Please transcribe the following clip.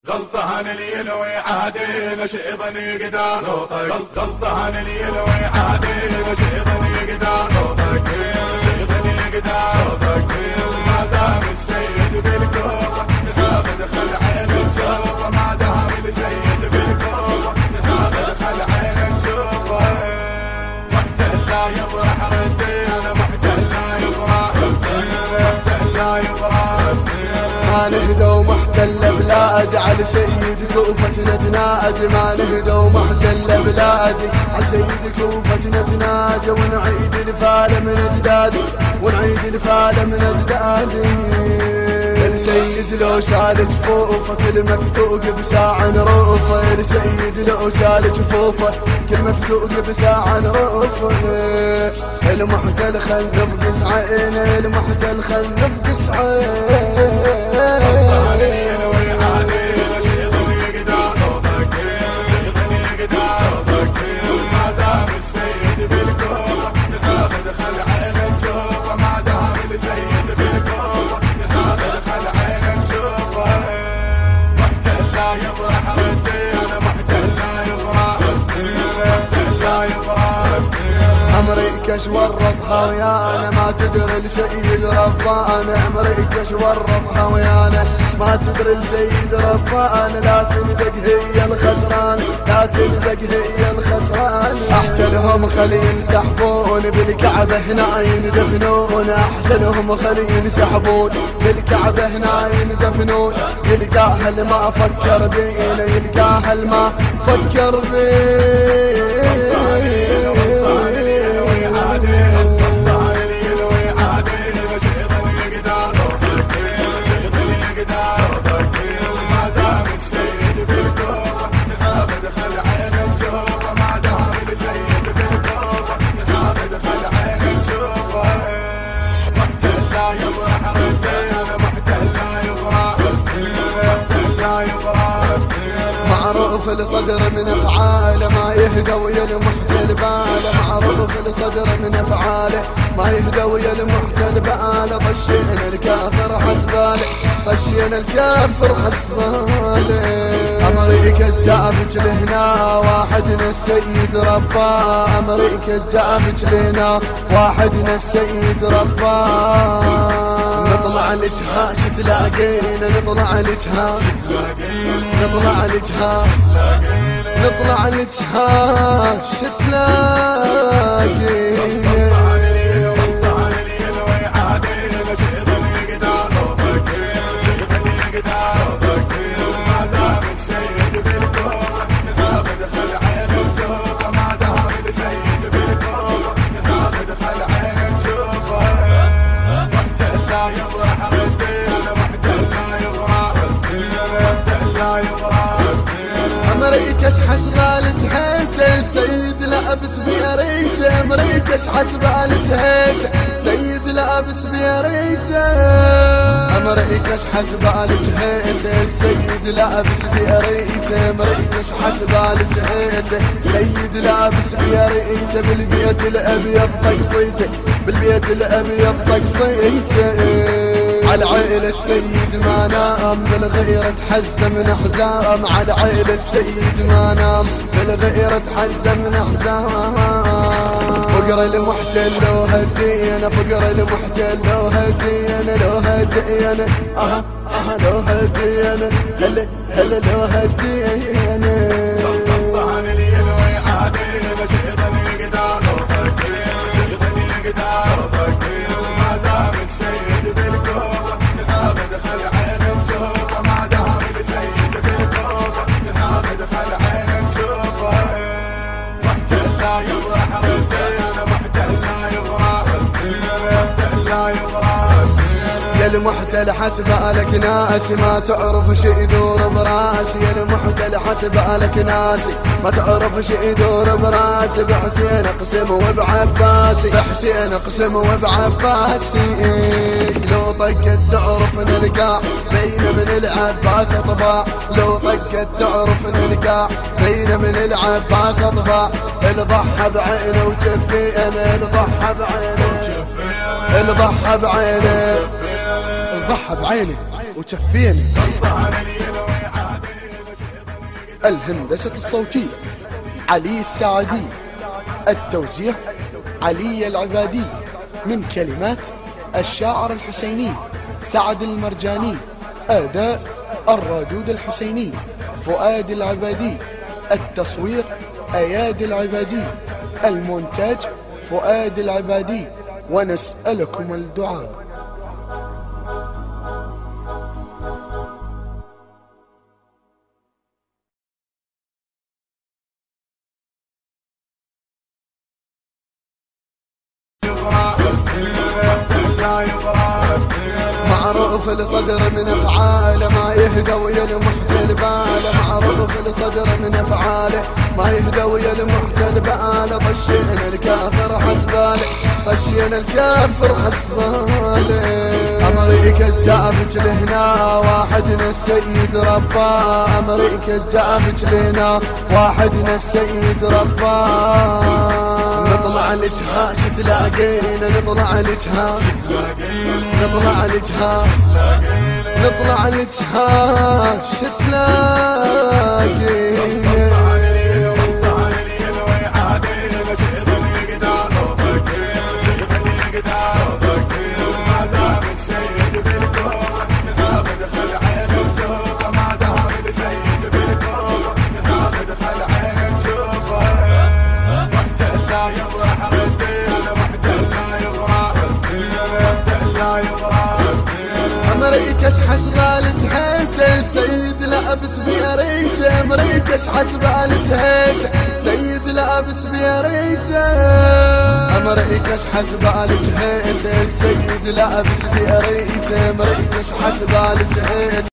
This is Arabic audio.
غلطة عن اليلوي عادي مش ايضني قدار غلطة عن اليلوي عادي مش ايضني قدار ايضني قدار ما دام السيد بالكوفة دخل عين الجوفة ما دام السيد بالكوفة دخل عين الجوفة محتل لا يفرح ردي انا محتل لا يفرح محتل لا يفرح ما نهدى ومحتل بلادي على سيد كوفة نتنادي ما نهدى ومحتل بلادي على سيد كوفة نتنادي ونعيد الفال من اجدادي ونعيد الفال من اجدادي السيد لو شال جفوفه كل مفتوق بساعة نروفه السيد لو شال جفوفه كل مفتوق بساعة نروفه المحتل خل نفقس عينه المحتل خل نفقس عينه أمريكا شورطها ويانا ما تدري السيد ربانا أمريكا شورطها ويانا ما تدري السيد ربانا لا تندق هي الخسران لا تندق هي الخسران أحسنهم خلي ينسحبون بالكعبة هنا يندفنون أحسنهم خلي ينسحبون بالكعبة هنا يندفنون يلقاه اللي ما فكر بينا يلقاه اللي ما فكر بينا معروف الصدر من افعاله ما يهدى ويا المحتل باله معروف الصدر من افعاله ما يهدى ويا المحتل باله طشينا الكافر حسباله طشينا الكافر حسباله امريكا جابت لهنا واحدنا السيد رباه امريكا جابت لهنا واحدنا السيد رباه نطلع لجها شتلاقينا نطلع لجها نطلع لجها نطلع لجها شتلاقينا امريكا حسبالة هيته السيد لابس بيريته امريكا حسبالة هيته سيد لابس بيريته امريكا حسبالة هيته السيد لابس بيريته امريكا حسبالة هيته سيد لابس بيريته بالبيت الابيض طقصيته بالبيت الابيض طقصيته على عيل السيد ما نام بالغيرة تحزم من حزام على عيل السيد ما نام بالغيرة تحزم من حزام فقر المحتل لو هدينا فقر المحتل لو هدينا لو هدينا لو هدينا هلا لو هدينا غلطة عن اليلوي عادي مش ايضني قدار ايضني قدار ما دام السيد بالكوفة دخل عين الجوفة ما دام السيد بالكوفة دخل عين الجوفة محتل لا يفرح ردي انا محتل لا يفرح محتل لا يفرح يا المحتل حسبالك ناسي ما تعرف شي يدور براسي يا المحتل حسبالك ناسي ما تعرف شي يدور براسي بحسين اقسم وبعباسي بحسين اقسم وبعباسي لو طقت تعرف نلقى بين من العباس اطباع لو طقت تعرف نلقى بين من العباس اطباع الضحى بعينه وجفينا الضحى بعينه الضحى بعينه الضحى بعينه وجفينا غلطة عن اليلوي عادي الهندسة الصوتية علي السعدي، التوزيع علي العبادي، من كلمات الشاعر الحسيني سعد المرجاني، أداء الرادود الحسيني فؤاد العبادي، التصوير أياد العبادي، المونتاج فؤاد العبادي. ونسألكم الدعاء. معروف الصدر من افعاله ما يهدى ويا المحتل باله، معروف الصدر من افعاله ما يهدى ويا المحتل باله. طشينا الكافر حسباله، طشينا الكافر حسباله. امريكا جابت لهنا واحدنا السيد رباه، امريكا جابت لهنا واحدنا السيد رباه. نطلع لجها شتلاقينا، نطلع لجها، نطلع لجها، نطلع لجها شتلاقينا. امريكا حسبة لجهيته سيد لابس بيريته، امريكا حسبة لجهيته سيد لابس بيريته، امريكا حسبة لجهيته سيد لابس بيريته، امريكا حسبة لجهيته.